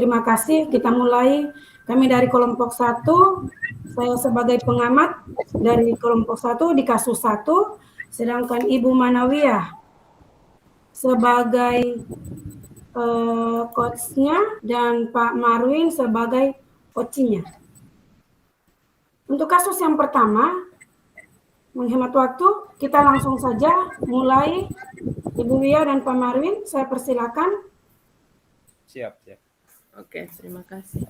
terima kasih. Kita mulai. Kami dari kelompok 1, saya sebagai pengamat dari kelompok 1 di kasus 1, sedangkan Ibu Manawiyah sebagai coach-nya dan Pak Marwin sebagai coach-nya. Untuk kasus yang pertama, menghemat waktu, kita langsung saja mulai. Ibu Wia dan Pak Marwin, saya persilakan. Siap. Oke, terima kasih.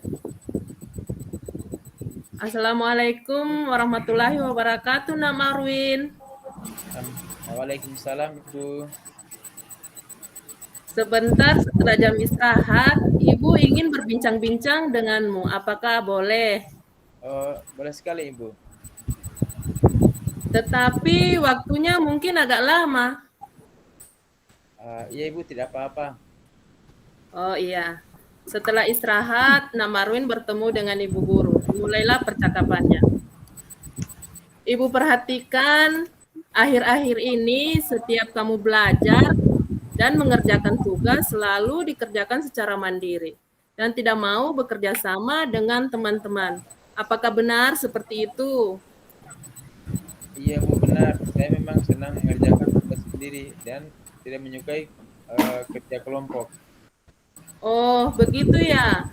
Assalamualaikum warahmatullahi wabarakatuh, Nak Marwin. Waalaikumsalam, Ibu. Sebentar setelah jam istirahat, Ibu ingin berbincang-bincang denganmu. Apakah boleh? Boleh sekali, Ibu. Tetapi waktunya mungkin agak lama. Iya, Ibu, tidak apa-apa. Oh iya. Setelah istirahat, Nak Marwin bertemu dengan Ibu Guru. Mulailah percakapannya. Ibu perhatikan, akhir-akhir ini setiap kamu belajar dan mengerjakan tugas selalu dikerjakan secara mandiri dan tidak mau bekerja sama dengan teman-teman. Apakah benar seperti itu? Iya, Bu, benar. Saya memang senang mengerjakan tugas sendiri dan tidak menyukai kerja kelompok. Oh, begitu ya?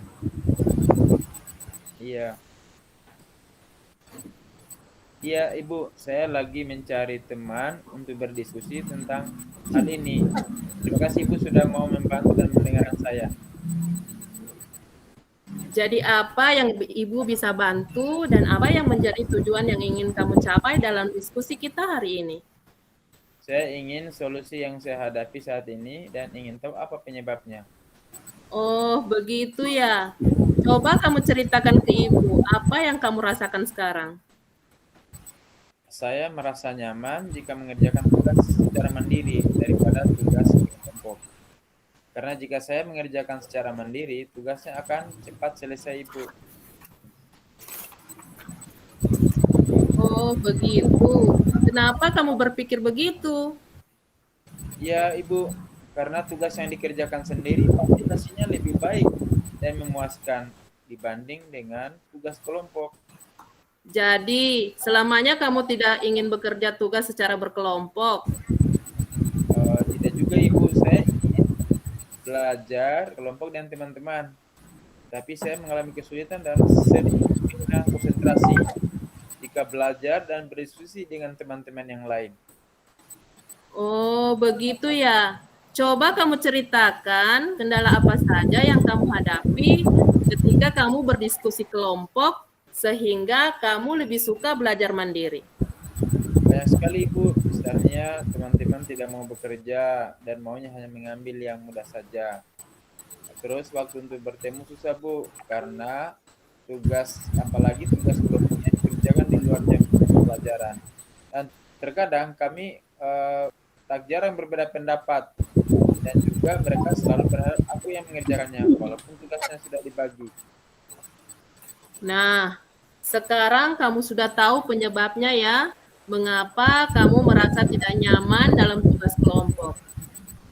Iya. Iya, Ibu, saya lagi mencari teman untuk berdiskusi tentang hal ini. Terima kasih, Ibu, sudah mau membantu dan mendengarkan saya. Jadi apa yang Ibu bisa bantu dan apa yang menjadi tujuan yang ingin kamu capai dalam diskusi kita hari ini? Saya ingin solusi yang saya hadapi saat ini dan ingin tahu apa penyebabnya. Oh, begitu ya. Coba kamu ceritakan ke Ibu, apa yang kamu rasakan sekarang? Saya merasa nyaman jika mengerjakan tugas secara mandiri daripada tugas kelompok. Karena jika saya mengerjakan secara mandiri, tugasnya akan cepat selesai, Ibu. Oh, begitu. Kenapa kamu berpikir begitu? Ya, Ibu, karena tugas yang dikerjakan sendiri pasti hasilnya lebih baik dan memuaskan dibanding dengan tugas kelompok. Jadi, selamanya kamu tidak ingin bekerja tugas secara berkelompok. Tidak juga, Ibu. Saya ingin belajar kelompok dan teman-teman. Tapi saya mengalami kesulitan dan sering kehilangan konsentrasi jika belajar dan berdiskusi dengan teman-teman yang lain. Oh, begitu ya. Coba kamu ceritakan kendala apa saja yang kamu hadapi ketika kamu berdiskusi kelompok sehingga kamu lebih suka belajar mandiri. Banyak sekali, Ibu. Misalnya teman-teman tidak mau bekerja dan maunya hanya mengambil yang mudah saja. Terus waktu untuk bertemu susah, Bu, karena apalagi tugas kelompoknya dikerjakan di luar jam pelajaran. Dan terkadang kami tak jarang berbeda pendapat. Dan juga mereka selalu berharap aku yang mengerjakannya, walaupun tugasnya sudah dibagi. Nah, sekarang kamu sudah tahu penyebabnya ya, mengapa kamu merasa tidak nyaman dalam tugas kelompok.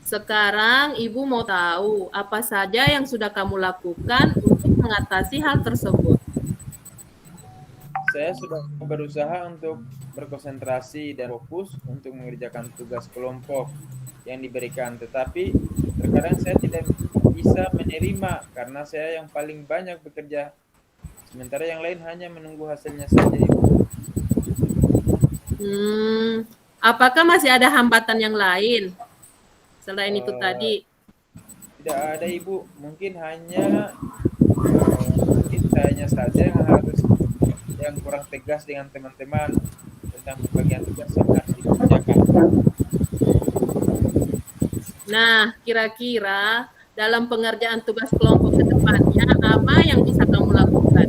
Sekarang Ibu mau tahu apa saja yang sudah kamu lakukan untuk mengatasi hal tersebut. Saya sudah berusaha untuk berkonsentrasi dan fokus untuk mengerjakan tugas kelompok yang diberikan, tetapi terkadang saya tidak bisa menerima karena saya yang paling banyak bekerja, sementara yang lain hanya menunggu hasilnya saja, Ibu. Apakah masih ada hambatan yang lain selain itu tadi? Tidak ada, Ibu. Mungkin saya saja yang kurang tegas dengan teman-teman tentang pembagian tugas yang harus dikerjakan. Nah, kira-kira dalam pengerjaan tugas kelompok ke depannya, apa yang bisa kamu lakukan?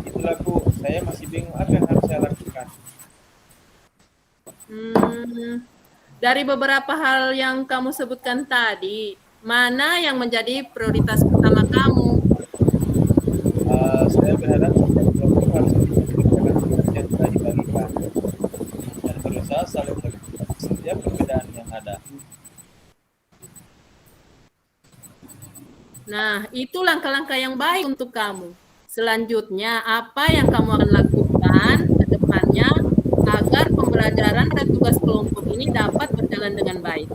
Itulah, Bu. Saya masih bingung apa yang harus saya lakukan. Dari beberapa hal yang kamu sebutkan tadi, mana yang menjadi prioritas pertama kamu? Saya berharap setiap kelompok harus mengerjakan tugas yang telah dibagikan dan berusaha saling mengerti setiap perbedaan yang ada. Nah, itu langkah-langkah yang baik untuk kamu. Selanjutnya, apa yang kamu akan lakukan ke depannya agar pembelajaran dan tugas kelompok ini dapat berjalan dengan baik?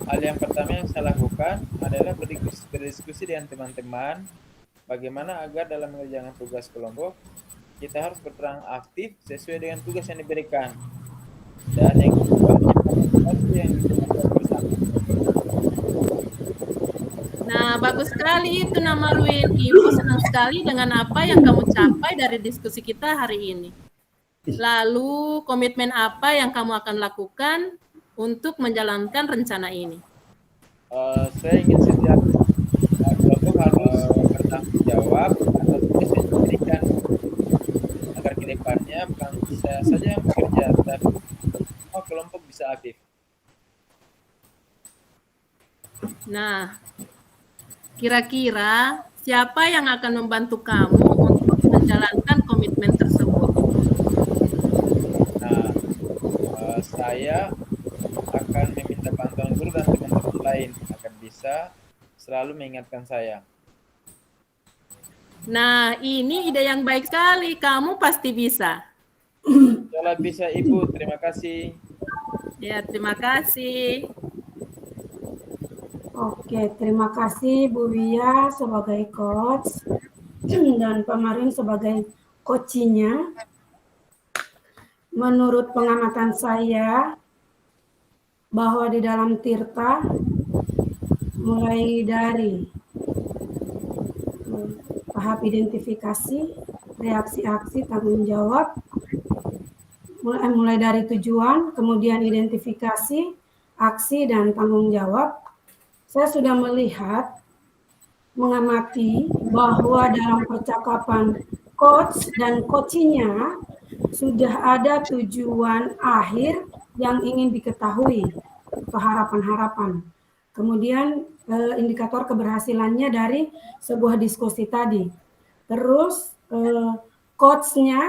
Hal yang pertama yang saya lakukan adalah berdiskusi dengan teman-teman bagaimana agar dalam mengerjakan tugas kelompok kita harus berperan aktif sesuai dengan tugas yang diberikan. Dan yang kedua, evaluasi yang dilakukan bersama. Nah, bagus sekali itu Nama Marwin. Ibu senang sekali dengan apa yang kamu capai dari diskusi kita hari ini. Lalu, komitmen apa yang kamu akan lakukan untuk menjalankan rencana ini? Saya ingin setiap kelompok harus bertanggung jawab atas tugas yang diberikan agar kedepannya bukan saya saja yang bekerja, tapi semua kelompok bisa aktif. Nah, kira-kira siapa yang akan membantu kamu untuk menjalankan komitmen tersebut? Nah, saya akan meminta bantuan guru dan teman-teman lain agar bisa selalu mengingatkan saya. Nah, ini ide yang baik sekali. Kamu pasti bisa. Kalau bisa Ibu, terima kasih. Ya, terima kasih. Oke, terima kasih Bu Wia sebagai coach dan Pak Marwin sebagai coachnya. Menurut pengamatan saya, bahwa di dalam Tirta, mulai dari tahap identifikasi, reaksi aksi, tanggung jawab, mulai dari tujuan, kemudian identifikasi, aksi, dan tanggung jawab, saya sudah melihat, mengamati bahwa dalam percakapan coach dan coachnya sudah ada tujuan akhir yang ingin diketahui atau harapan-harapan. Kemudian indikator keberhasilannya dari sebuah diskusi tadi. Terus coachnya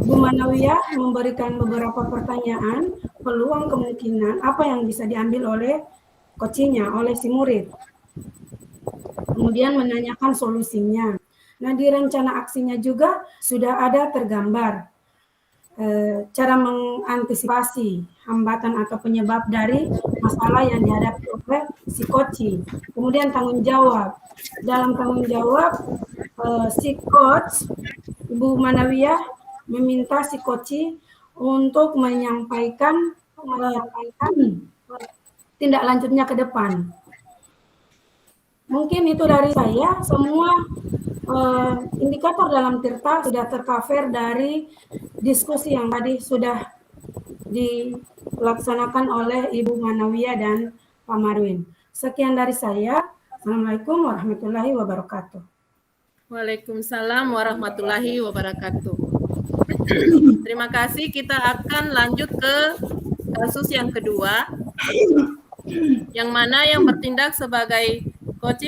Bu Manawiyah memberikan beberapa pertanyaan, peluang kemungkinan apa yang bisa diambil oleh coachnya, oleh si murid. Kemudian menanyakan solusinya. Nah, di rencana aksinya juga sudah ada tergambar cara mengantisipasi hambatan atau penyebab dari masalah yang dihadapi oleh si coach. Kemudian tanggung jawab. Dalam tanggung jawab, si coach, Ibu Manawiyah, meminta si coach untuk menyampaikan tindak lanjutnya ke depan. Mungkin itu dari saya. Semua indikator dalam Tirta sudah tercover dari diskusi yang tadi sudah dilaksanakan oleh Ibu Manawiyah dan Pak Marwin. Sekian dari saya. Assalamualaikum warahmatullahi wabarakatuh. Waalaikumsalam warahmatullahi wabarakatuh. Terima kasih. Kita akan lanjut ke kasus yang kedua, yang mana yang bertindak sebagai coach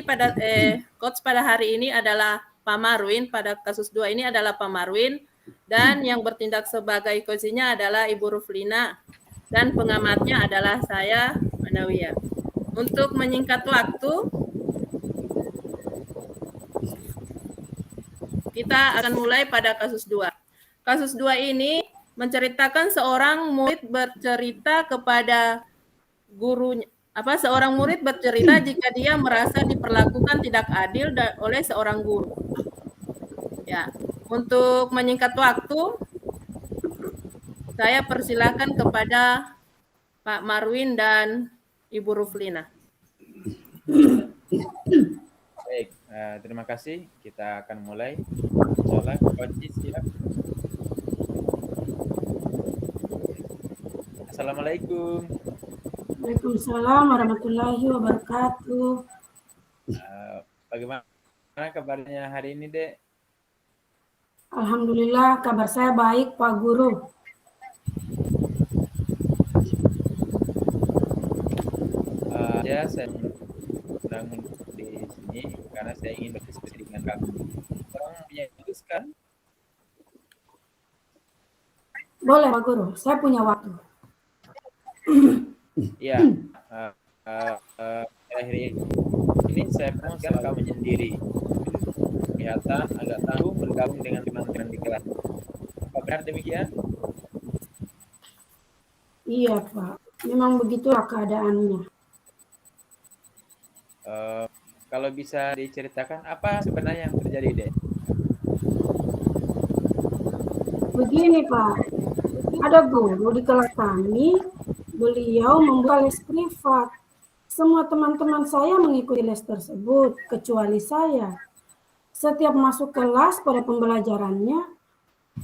pada hari ini adalah Pak Marwin. Pada kasus 2 ini adalah Pak Marwin, dan yang bertindak sebagai coachnya adalah Ibu Ruflina, dan pengamatnya adalah saya, Manawiyah. Untuk menyingkat waktu, kita akan mulai pada kasus 2. Kasus 2 ini menceritakan seorang murid bercerita kepada gurunya. Seorang murid bercerita jika dia merasa diperlakukan tidak adil oleh seorang guru. Ya, untuk menyingkat waktu, saya persilakan kepada Pak Marwin dan Ibu Ruflina. Baik, terima kasih. Kita akan mulai. Insyaallah, coach siap. Assalamualaikum. Waalaikumsalam warahmatullahi wabarakatuh. Bagaimana kabarnya hari ini, Dek? Alhamdulillah, kabar saya baik, Pak Guru. Saya sedang di sini karena saya ingin berdiskusi dengan kamu. Orang punya tugas kan? Boleh, Pak Guru. Saya punya waktu. Iya. Akhir ini ini saya promosikan kamu menyendiri. Kelihatan agak tanggung bergabung dengan teman-teman di kelas. Apa benar demikian? Iya, Pak. Memang begitulah keadaannya. Kalau bisa diceritakan apa sebenarnya yang terjadi, Dek? Begini, Pak. Ada guru di kelas kami, beliau membuka les privat. Semua teman-teman saya mengikuti les tersebut, kecuali saya. Setiap masuk kelas pada pembelajarannya,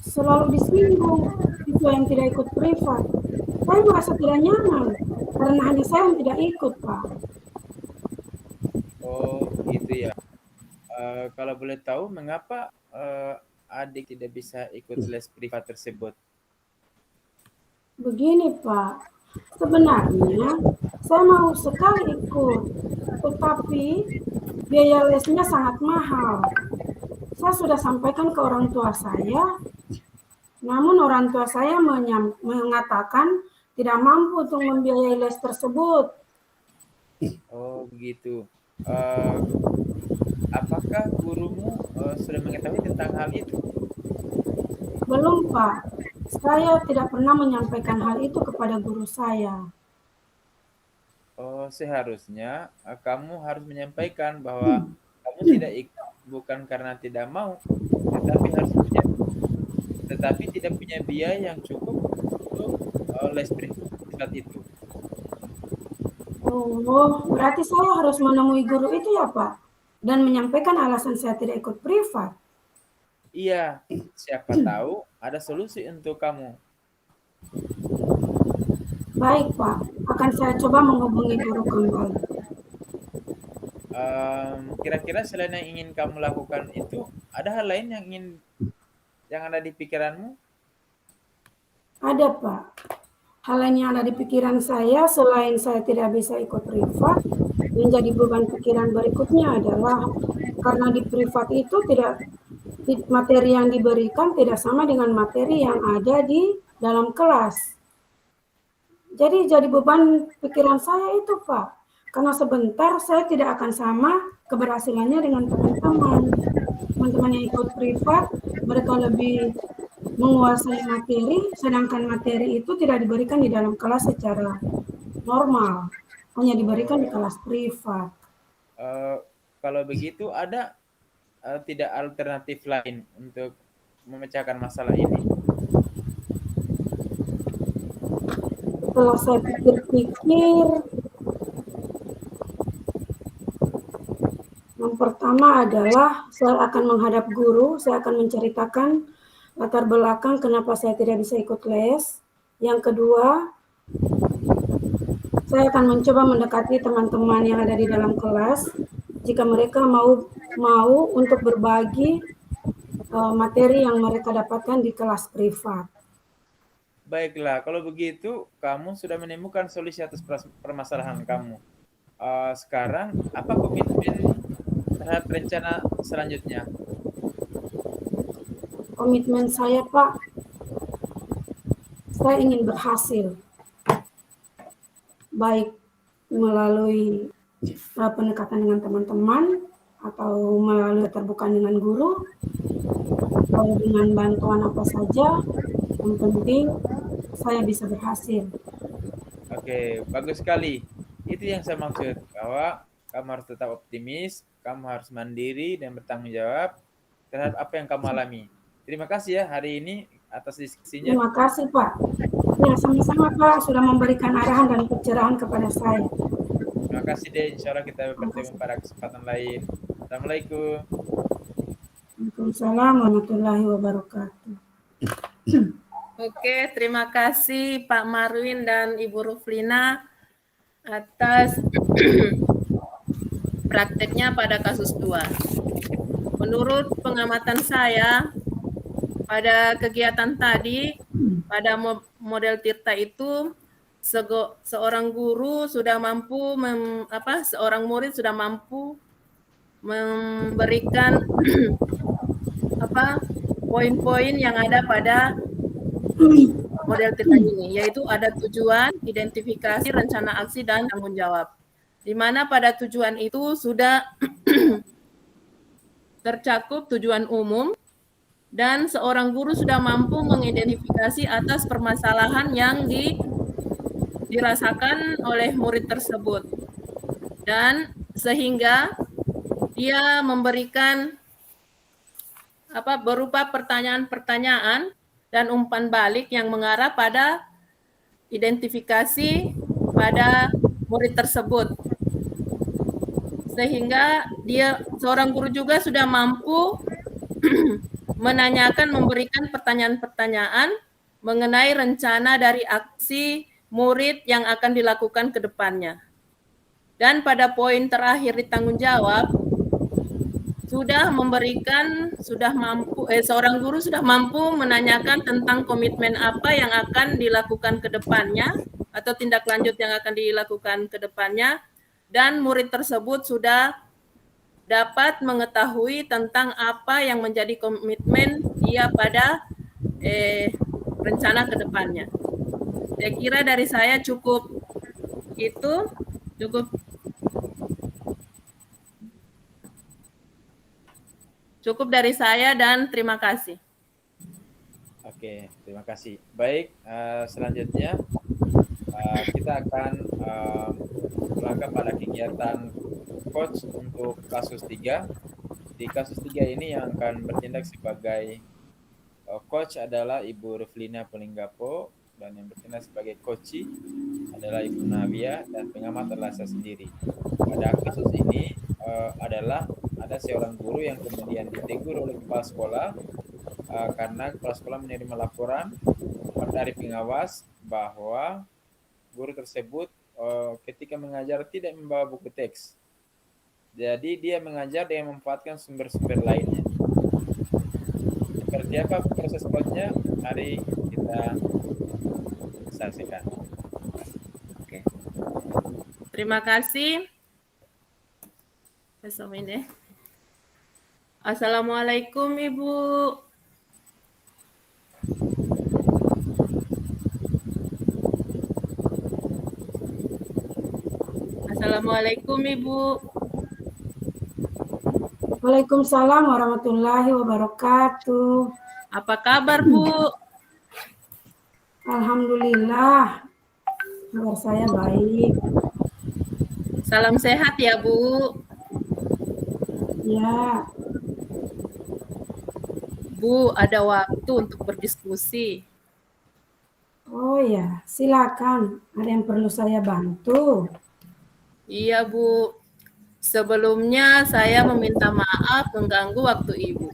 selalu disinggung siswa yang tidak ikut privat. Saya merasa tidak nyaman, karena hanya saya yang tidak ikut, Pak. Oh, gitu ya. Kalau boleh tahu, mengapa adik tidak bisa ikut les privat tersebut? Begini, Pak. Sebenarnya saya mau sekali ikut, tetapi biaya lesnya sangat mahal. Saya sudah sampaikan ke orang tua saya, namun orang tua saya mengatakan tidak mampu untuk membiayai les tersebut. Oh, begitu. Apakah gurumu sudah mengetahui tentang hal itu? Belum, Pak. Saya tidak pernah menyampaikan hal itu kepada guru saya. Oh, seharusnya kamu harus menyampaikan bahwa kamu tidak ikut bukan karena tidak mau, tetapi tidak punya biaya yang cukup untuk les privat itu. Oh, berarti saya harus menemui guru itu ya, Pak? Dan menyampaikan alasan saya tidak ikut privat. Iya, siapa tahu ada solusi untuk kamu. Baik, Pak. Akan saya coba menghubungi guru kembali. Kira-kira selain yang ingin kamu lakukan itu, ada hal lain yang ada di pikiranmu? Ada, Pak. Hal lain yang ada di pikiran saya selain saya tidak bisa ikut privat, menjadi beban pikiran berikutnya adalah karena di privat itu materi yang diberikan tidak sama dengan materi yang ada di dalam kelas. Jadi beban pikiran saya itu, Pak. Karena sebentar saya tidak akan sama keberhasilannya dengan teman-teman. Teman-teman yang ikut privat, mereka lebih menguasai materi, sedangkan materi itu tidak diberikan di dalam kelas secara normal. Hanya diberikan di kelas privat. Kalau begitu ada tidak alternatif lain untuk memecahkan masalah ini? Setelah saya pikir-pikir, yang pertama adalah saya akan menghadap guru, saya akan menceritakan latar belakang kenapa saya tidak bisa ikut les. Yang kedua, saya akan mencoba mendekati teman-teman yang ada di dalam kelas jika mereka mau untuk berbagi materi yang mereka dapatkan di kelas privat. Baiklah, kalau begitu kamu sudah menemukan solusi atas permasalahan kamu. Sekarang apa komitmen terhadap rencana selanjutnya? Komitmen saya, Pak, saya ingin berhasil, baik melalui pendekatan dengan teman-teman atau melalui keterbukaan dengan guru atau dengan bantuan apa saja, yang penting saya bisa berhasil. Oke, bagus sekali. Itu yang saya maksud, bahwa kamu harus tetap optimis, kamu harus mandiri dan bertanggung jawab terhadap apa yang kamu alami. Terima kasih ya hari ini atas diskusinya. Terima kasih, Pak. Ya, sama-sama, Pak, sudah memberikan arahan dan pencerahan kepada saya. Terima kasih deh, insya Allah kita bertemu pada kesempatan lain. Assalamualaikum. Waalaikumsalam warahmatullahi wabarakatuh. Oke, terima kasih Pak Marwin dan Ibu Ruflina atas prakteknya pada kasus 2. Menurut pengamatan saya, pada kegiatan tadi, pada model Tirta itu, seorang guru sudah mampu, seorang murid sudah mampu memberikan poin-poin yang ada pada model Tirta ini, yaitu ada tujuan, identifikasi, rencana aksi, dan tanggung jawab. di mana pada tujuan itu sudah tercakup tujuan umum dan seorang guru sudah mampu mengidentifikasi atas permasalahan yang dirasakan oleh murid tersebut, dan sehingga dia memberikan berupa pertanyaan-pertanyaan dan umpan balik yang mengarah pada identifikasi pada murid tersebut, sehingga seorang guru juga sudah mampu menanyakan, memberikan pertanyaan-pertanyaan mengenai rencana dari aksi murid yang akan dilakukan ke depannya. Dan pada poin terakhir di tanggung jawab, seorang guru sudah mampu menanyakan tentang komitmen apa yang akan dilakukan ke depannya atau tindak lanjut yang akan dilakukan ke depannya, dan murid tersebut sudah dapat mengetahui tentang apa yang menjadi komitmen dia pada rencana ke depannya. Saya kira dari saya cukup dari saya, dan terima kasih. Oke, terima kasih. Baik, selanjutnya kita akan melangkah pada kegiatan coach untuk kasus 3. Di kasus 3 ini yang akan bertindak sebagai coach adalah Ibu Ruflina Polinggapo, dan yang bertindak sebagai coachi adalah Ibu Navia, dan pengamat adalah saya sendiri. Pada kasus ini ada seorang guru yang kemudian ditegur oleh kepala sekolah karena kepala sekolah menerima laporan dari pengawas bahwa guru tersebut ketika mengajar tidak membawa buku teks. Jadi dia mengajar dengan memanfaatkan sumber-sumber lainnya. Seperti apa proses coachnya? Mari kita saksikan. Oke. Terima kasih. Assalamualaikum Ibu. Assalamualaikum Ibu. Waalaikumsalam warahmatullahi wabarakatuh. Apa kabar Bu? Alhamdulillah, kabar saya baik. Salam sehat ya Bu. Ya. Bu, ada waktu untuk berdiskusi. Oh ya, silakan. Ada yang perlu saya bantu? Iya Bu. Sebelumnya saya meminta maaf mengganggu waktu Ibu.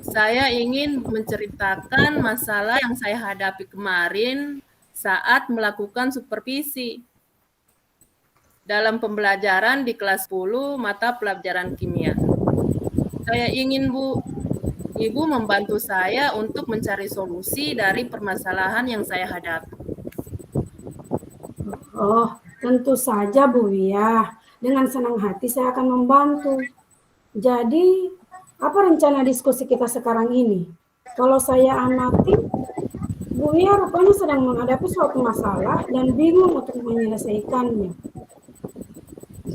Saya ingin menceritakan masalah yang saya hadapi kemarin saat melakukan supervisi dalam pembelajaran di kelas 10 mata pelajaran kimia. Saya ingin Ibu membantu saya untuk mencari solusi dari permasalahan yang saya hadapi. Oh, tentu saja Bu Wiyah. Dengan senang hati saya akan membantu. Jadi, apa rencana diskusi kita sekarang ini? Kalau saya amati, Bu Wiyah rupanya sedang menghadapi suatu masalah dan bingung untuk menyelesaikannya.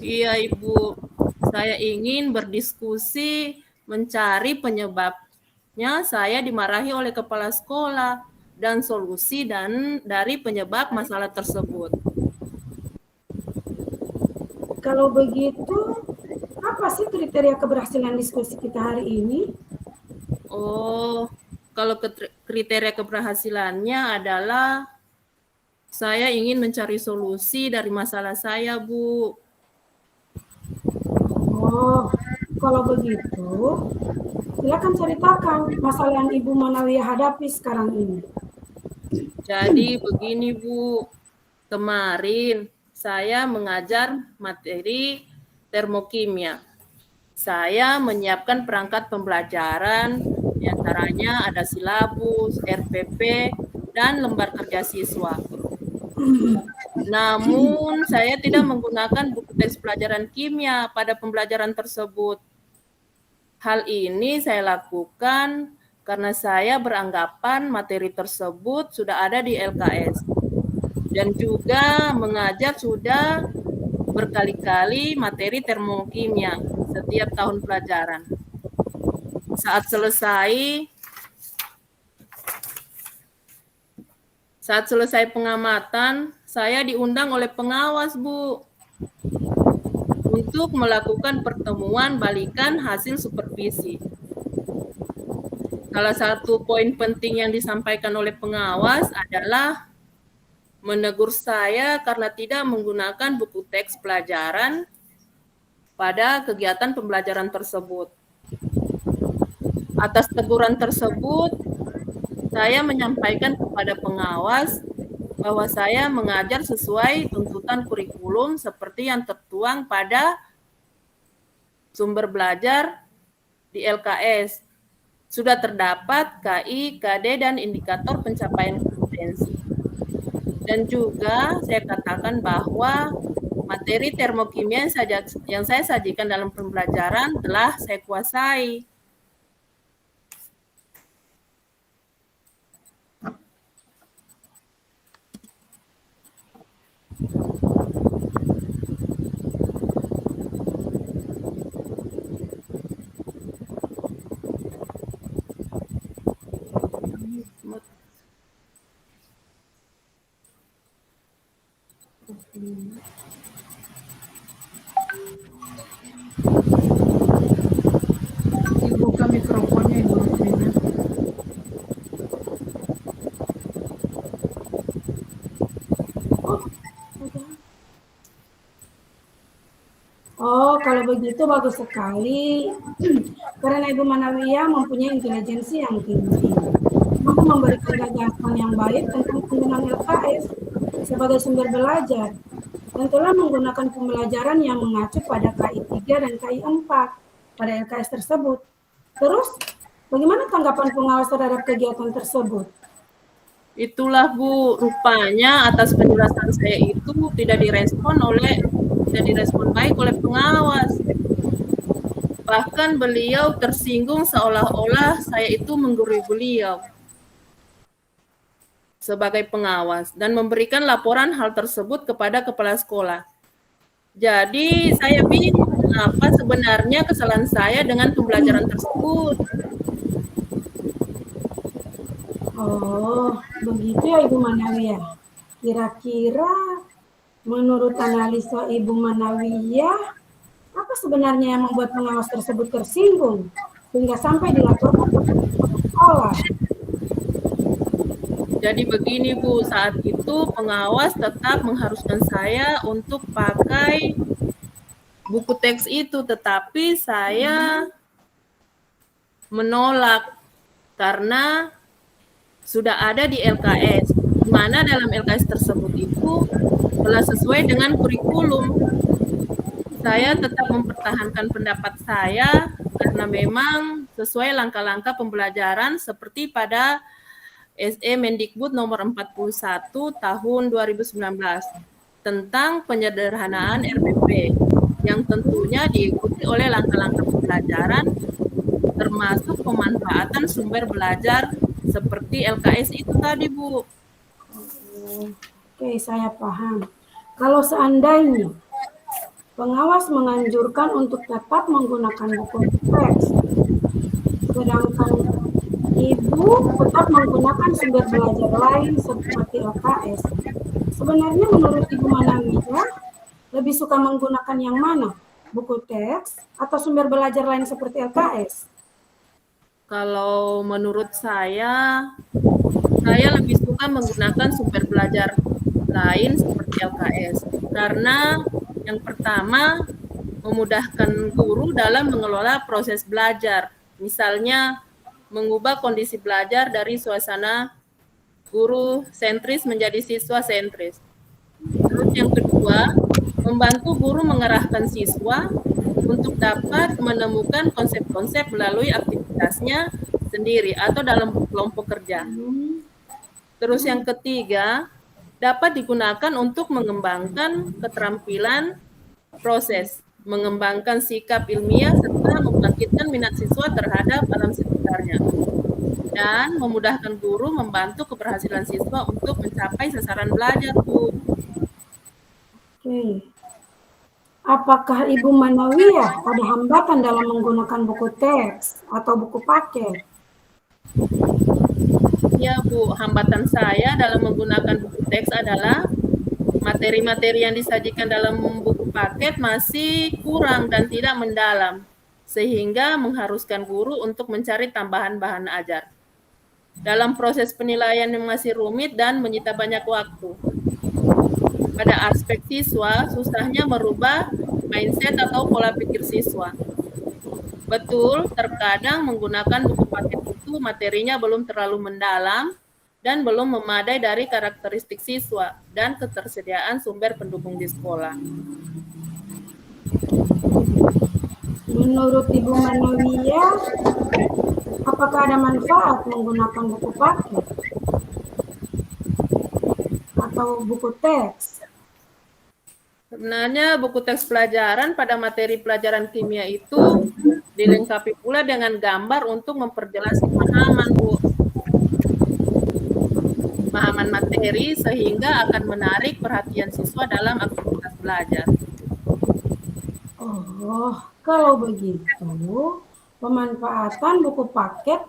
Iya Ibu, saya ingin berdiskusi mencari penyebabnya saya dimarahi oleh kepala sekolah dan solusi dari penyebab masalah tersebut. Kalau begitu, apa sih kriteria keberhasilan diskusi kita hari ini? Oh, kalau kriteria keberhasilannya adalah saya ingin mencari solusi dari masalah saya, Bu. Oh, kalau begitu, silakan ceritakan masalah yang Ibu Manawiyah hadapi sekarang ini. Jadi begini, Bu. Kemarin saya mengajar materi termokimia. Saya menyiapkan perangkat pembelajaran, diantaranya ada silabus, RPP, dan lembar kerja siswa. Namun saya tidak menggunakan buku teks pelajaran kimia pada pembelajaran tersebut. Hal ini saya lakukan karena saya beranggapan materi tersebut sudah ada di LKS. dan juga mengajar sudah berkali-kali materi termokimia setiap tahun pelajaran. Saat selesai pengamatan, saya diundang oleh pengawas, Bu, untuk melakukan pertemuan balikan hasil supervisi. Salah satu poin penting yang disampaikan oleh pengawas adalah menegur saya karena tidak menggunakan buku teks pelajaran pada kegiatan pembelajaran tersebut. Atas teguran tersebut, saya menyampaikan kepada pengawas bahwa saya mengajar sesuai tuntutan kurikulum seperti yang tertuang pada sumber belajar di LKS. Sudah terdapat KI, KD, dan indikator pencapaian kompetensi. Dan juga saya katakan bahwa materi termokimia yang saya sajikan dalam pembelajaran telah saya kuasai. Dibuka mikrofonnya Ibu Rufina. Oh, kalau begitu bagus sekali. Karena Ibu Manawiyah mempunyai intelijensi yang tinggi. Mampu memberikan gagasan yang baik tentang penggunaan LKS sebagai sumber belajar. Dan telah menggunakan pembelajaran yang mengacu pada KI 3 dan KI 4 pada LKS tersebut. Terus, bagaimana tanggapan pengawas terhadap kegiatan tersebut? Itulah Bu, rupanya atas penjelasan saya itu tidak direspon baik oleh pengawas. Bahkan beliau tersinggung seolah-olah saya itu menggurui beliau sebagai pengawas dan memberikan laporan hal tersebut kepada kepala sekolah. Jadi saya bingung apa sebenarnya kesalahan saya dengan pembelajaran tersebut. Oh, begitu ya Ibu Manawiyah. Kira-kira menurut analisa Ibu Manawiyah, apa sebenarnya yang membuat pengawas tersebut tersinggung sehingga sampai dilaporkan ke sekolah? Jadi begini Bu, saat itu pengawas tetap mengharuskan saya untuk pakai buku teks itu, tetapi saya menolak karena sudah ada di LKS, di mana dalam LKS tersebut itu telah sesuai dengan kurikulum. Saya tetap mempertahankan pendapat saya karena memang sesuai langkah-langkah pembelajaran seperti pada SE Mendikbud nomor 41 tahun 2019 tentang penyederhanaan RPP yang tentunya diikuti oleh langkah-langkah pembelajaran termasuk pemanfaatan sumber belajar seperti LKS itu tadi, Bu. Oke, saya paham. Kalau seandainya pengawas menganjurkan untuk tetap menggunakan buku teks, sedangkan Ibu tetap menggunakan sumber belajar lain seperti LKS. Sebenarnya menurut Ibu Manawiyah, lebih suka menggunakan yang mana? Buku teks atau sumber belajar lain seperti LKS? Kalau menurut saya lebih suka menggunakan sumber belajar lain seperti LKS. Karena yang pertama, memudahkan guru dalam mengelola proses belajar. Misalnya, mengubah kondisi belajar dari suasana guru sentris menjadi siswa sentris. Terus yang kedua, membantu guru mengarahkan siswa untuk dapat menemukan konsep-konsep melalui aktivitasnya sendiri atau dalam kelompok kerja. Terus yang ketiga, dapat digunakan untuk mengembangkan keterampilan proses, mengembangkan sikap ilmiah, serta membangkitkan minat siswa terhadap alam sekitarnya. dan memudahkan guru membantu keberhasilan siswa untuk mencapai sasaran belajar, Bu. Oke. Apakah Ibu Manawiyah ada hambatan dalam menggunakan buku teks atau buku paket? Ya, Bu, hambatan saya dalam menggunakan buku teks adalah materi-materi yang disajikan dalam buku paket masih kurang dan tidak mendalam, sehingga mengharuskan guru untuk mencari tambahan bahan ajar. Dalam proses penilaian yang masih rumit dan menyita banyak waktu. Pada aspek siswa, susahnya merubah mindset atau pola pikir siswa. Betul, terkadang menggunakan buku paket itu materinya belum terlalu mendalam dan belum memadai dari karakteristik siswa dan ketersediaan sumber pendukung di sekolah. Menurut Ibu Manawiyah, apakah ada manfaat menggunakan buku paket atau buku teks? Sebenarnya buku teks pelajaran pada materi pelajaran kimia itu dilengkapi pula dengan gambar untuk memperjelas pemahaman, Bu. Pemahaman materi sehingga akan menarik perhatian siswa dalam aktivitas belajar. Oh, kalau begitu, pemanfaatan buku paket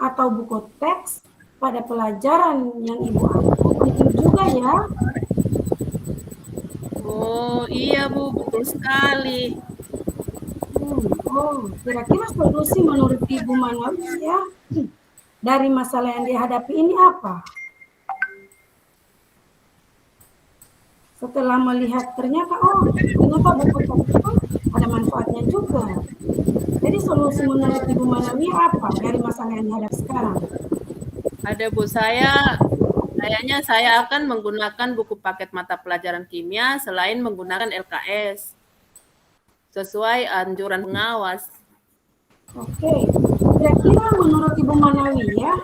atau buku teks pada pelajaran yang Ibu ambil penting juga ya. Oh iya, Bu, betul sekali. Kira-kira solusi menurut Ibu Manawiyah dari masalah yang dihadapi ini apa? Setelah melihat ternyata buku teks itu ada manfaatnya juga. Jadi solusi menurut Ibu Manawiyah apa dari masalah yang dihadapi sekarang? Ada, Bu, kayaknya saya akan menggunakan buku paket mata pelajaran kimia selain menggunakan LKS sesuai anjuran pengawas. Oke, kira-kira menurut Ibu Manawiyah,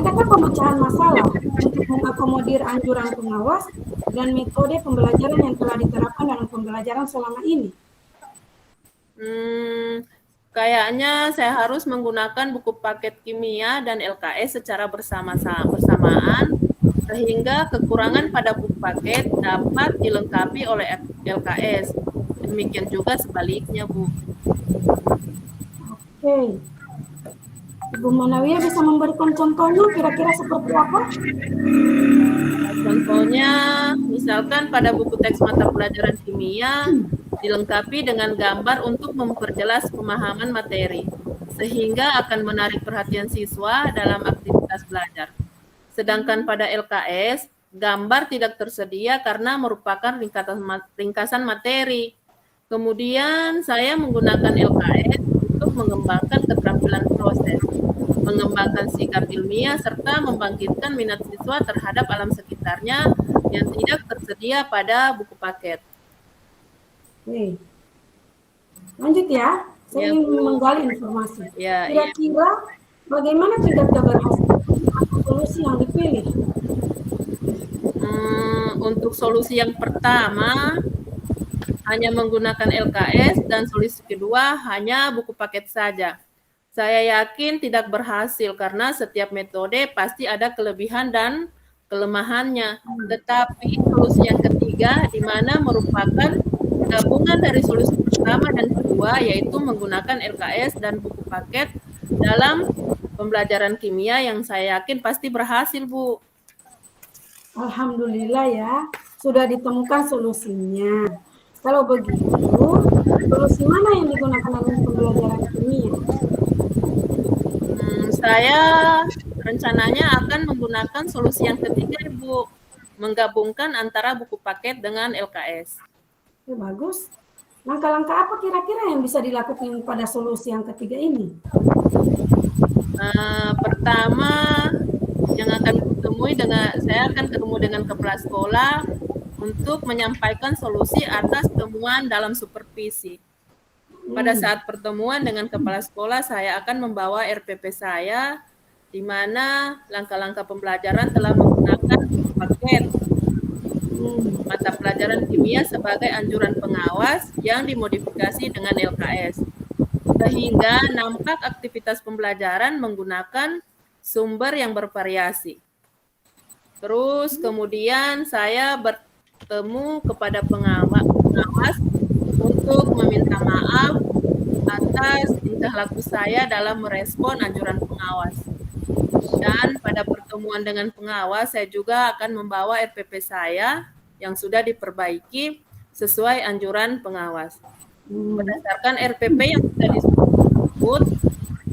adakah pemecahan masalah untuk mengakomodir anjuran pengawas dan metode pembelajaran yang telah diterapkan dalam pembelajaran selama ini? Kayaknya saya harus menggunakan buku paket kimia dan LKS secara bersamaan sehingga kekurangan pada buku paket dapat dilengkapi oleh LKS. Demikian juga sebaliknya, Bu. Oke. Ibu Manawiyah bisa memberikan contohnya kira-kira seperti apa? Contohnya, misalkan pada buku teks mata pelajaran kimia dilengkapi dengan gambar untuk memperjelas pemahaman materi, sehingga akan menarik perhatian siswa dalam aktivitas belajar. Sedangkan pada LKS, gambar tidak tersedia karena merupakan ringkasan materi. Kemudian saya menggunakan LKS untuk mengembangkan keterampilan proses, mengembangkan sikap ilmiah, serta membangkitkan minat siswa terhadap alam sekitarnya yang tidak tersedia pada buku paket. Oke. Lanjut ya, saya ingin menggali informasi. Kira-kira bagaimana tingkat keberhasilan atau solusi yang dipilih? Untuk solusi yang pertama, hanya menggunakan LKS, dan solusi kedua hanya buku paket saja. Saya yakin tidak berhasil karena setiap metode pasti ada kelebihan dan kelemahannya. Tetapi solusi yang ketiga, di mana merupakan gabungan dari solusi pertama dan kedua, yaitu menggunakan LKS dan buku paket dalam pembelajaran kimia yang saya yakin pasti berhasil, Bu. Alhamdulillah ya, sudah ditemukan solusinya. Kalau begitu, solusi mana yang digunakan dalam pembelajaran kimia? Saya rencananya akan menggunakan solusi yang ketiga, Ibu, menggabungkan antara buku paket dengan LKS. Ya, bagus. Langkah-langkah apa kira-kira yang bisa dilakukan pada solusi yang ketiga ini? Pertama, saya akan ketemu dengan kepala sekolah untuk menyampaikan solusi atas temuan dalam supervisi. Pada saat pertemuan dengan kepala sekolah, saya akan membawa RPP saya, di mana langkah-langkah pembelajaran telah menggunakan paket mata pelajaran kimia sebagai anjuran pengawas yang dimodifikasi dengan LKS. Sehingga nampak aktivitas pembelajaran menggunakan sumber yang bervariasi. Terus kemudian saya bertemu kepada pengawas untuk meminta maaf atas tingkah laku saya dalam merespon anjuran pengawas. Dan pada pertemuan dengan pengawas, saya juga akan membawa RPP saya yang sudah diperbaiki sesuai anjuran pengawas. Berdasarkan RPP yang sudah disebut,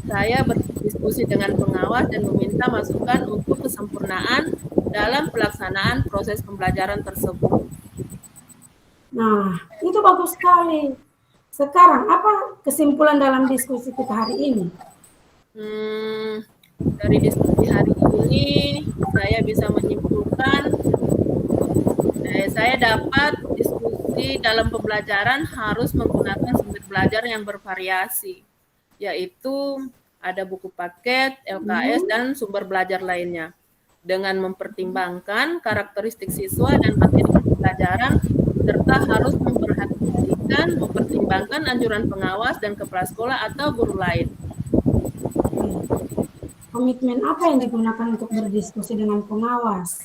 saya berdiskusi dengan pengawas dan meminta masukan untuk kesempurnaan dalam pelaksanaan proses pembelajaran tersebut. Nah, itu bagus sekali. Sekarang, apa kesimpulan dalam diskusi kita hari ini? Dari diskusi hari ini, saya bisa menyimpulkan, saya dapat diskusi dalam pembelajaran harus menggunakan sumber belajar yang bervariasi, yaitu ada buku paket, LKS, dan sumber belajar lainnya. Dengan mempertimbangkan karakteristik siswa dan materi pembelajaran, serta harus mempertimbangkan anjuran pengawas dan kepala sekolah atau guru lain. Komitmen apa yang digunakan untuk berdiskusi dengan pengawas?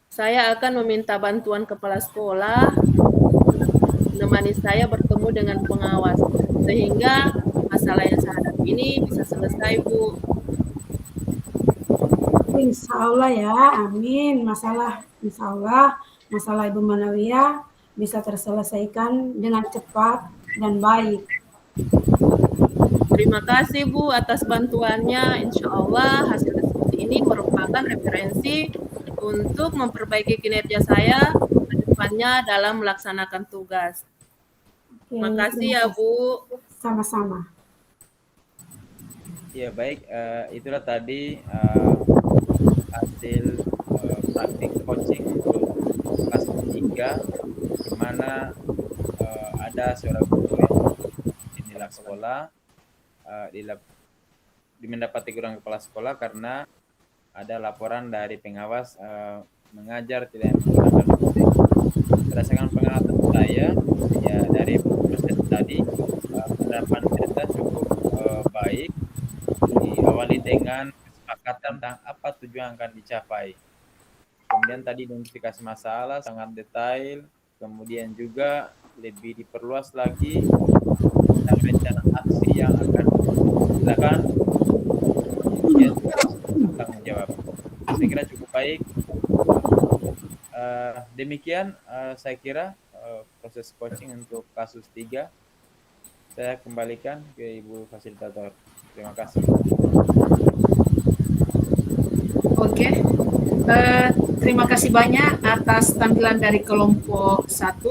Saya akan meminta bantuan kepala sekolah menemani saya bertemu dengan pengawas, sehingga masalah yang saya hadapi ini bisa selesai, Bu. Insya Allah ya, amin. Insya Allah, masalah Ibu Manawiyah bisa terselesaikan dengan cepat dan baik. Terima kasih Bu atas bantuannya. Insya Allah hasil diskusi ini merupakan referensi untuk memperbaiki kinerja saya ke depannya dalam melaksanakan tugas. Terima kasih ya Bu. Sama-sama. Ya baik, itulah tadi hasil praktik coaching untuk kelas 3, di mana ada seorang guru yang dinilai sekolah mendapati teguran kepala sekolah karena ada laporan dari pengawas mengajar tidak menggunakan musik. Berdasarkan pengalaman saya, ya dari proses tadi penerapan kita cukup baik, diawali dengan kesepakatan tentang apa tujuan yang akan dicapai. Kemudian tadi identifikasi masalah sangat detail, kemudian juga lebih diperluas lagi tentang rencana aksi yang akan dilakukan, kemudian tanggung jawab. Saya kira cukup baik. Demikian saya kira proses coaching untuk kasus 3. Saya kembalikan ke Ibu Fasilitator. Terima kasih. Oke. Terima kasih banyak atas tampilan dari kelompok 1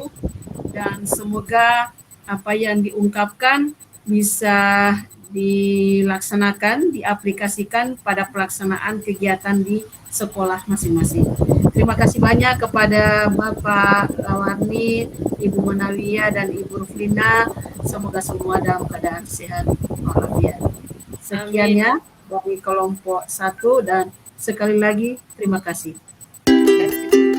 dan semoga apa yang diungkapkan bisa dilaksanakan, diaplikasikan pada pelaksanaan kegiatan di sekolah masing-masing. Terima kasih banyak kepada Bapak Warni, Ibu Manawiyah, dan Ibu Ruflina. Semoga semua dalam keadaan sehat walafiat. Sekiannya dari kelompok 1 dan sekali lagi terima kasih. Terima kasih.